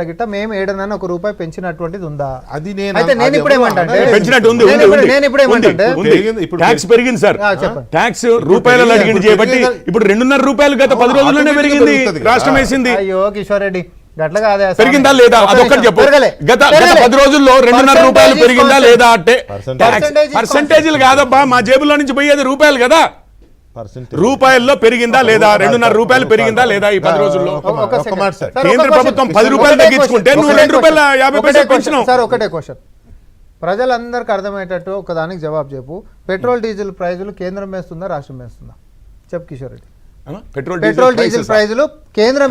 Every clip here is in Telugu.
గిట్ట మేము ఏడనని ₹1 పెంచినటువంటిది ఉందా? అది నేను ఇప్పుడు ఏమంటే పెంచినట్టు ఉంది. నేను ఇప్పుడు ఏమంటే ట్యాక్స్ పెరిగింది సార్, ట్యాక్స్ రూపాయలలో అడిగింది చేయబట్టి ఇప్పుడు ₹2.5 గత 10 రోజుల్లోనే పెరిగింది, రాష్ట్రం వేసింది. అయ్యో కిషోర్ రెడ్డి గట్ల కాదే, పెరిగిందా లేదా అదొక్కటి చెప్పు. గత 10 రోజుల్లో ₹2.5 పెరిగిందా లేదా అంటే పర్సెంటేజీలు కాదబ్బా, మా జేబులో నుంచి పోయేది రూపాయలు కదా. రూపాయల్లో పెరిగిందా లేదా, ₹2.5 పెరిగిందా లేదా ఈ 10 రోజుల్లో? కేంద్ర ప్రభుత్వం ₹10 తగ్గించుకుంటే నువ్వు ₹2.50 పెంచినావు. సార్ ఒకటే క్వశ్చన్ ప్రజలందరికి అర్థమయ్యేటట్టు ఒకదానికి జవాబు చెప్పు. పెట్రోల్ డీజిల్ ప్రైజులు కేంద్రం వేస్తుందా రాష్ట్రం వేస్తుందా? చెప్పు కిషోర్ రెడ్డి. పెట్రోల్ డీజిల్ ప్రైజులు కేంద్రం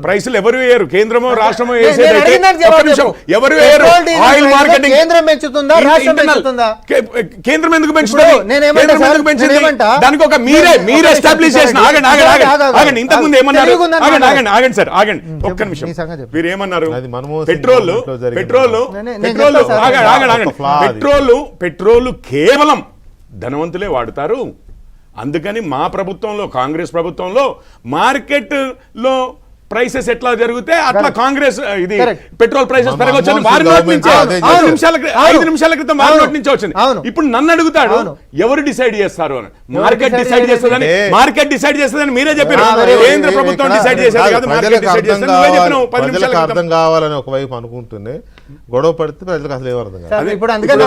ప్రైసులు ఎవరు వేయరు, కేంద్రమో రాష్ట్రమో ఎవరు వేయరు. ఆయిల్ మార్కెటింగ్ కేంద్రం పెంచుతుందా రాష్ట్రం పెంచుతుందా? కేంద్రం ఎందుకు పెంచుతుంది? దానికి ఒక మీరే ఎస్టాబ్లిష్ చేసిన ఆగండి ఇంతకుముందు ఏమన్నారు? ఆగండి సార్ ఆగండి ఒక్క నిమిషం. మీరు ఏమన్నారు? పెట్రోల్ కేవలం ధనవంతులే వాడతారు. అందుకని మా ప్రభుత్వంలో, కాంగ్రెస్ ప్రభుత్వంలో మార్కెట్లో ప్రైసెస్ ఎట్లా జరిగితే అట్లా కాంగ్రెస్ ఇది పెట్రోల్ ప్రైసెస్ పెరగొచ్చు. 5 నిమిషాల క్రితం వారి నోటి నుంచి వచ్చింది. ఇప్పుడు నన్ను అడుగుతాడు ఎవరు డిసైడ్ చేస్తారు అని. మార్కెట్ డిసైడ్ చేస్తుందని మీరే చెప్పారు. కేంద్ర ప్రభుత్వం డిసైడ్ చేసేది కాదు, మార్కెట్ డిసైడ్ చేస్తుంది. నువ్వే చెప్పినావు 10 నిమిషాల అర్థం కావాలని ఒకవైపు అనుకుంటుంది, గొడవ పడితే ప్రజలకు అసలు ఏమర్థం కాదు. ఇప్పుడు అందుకని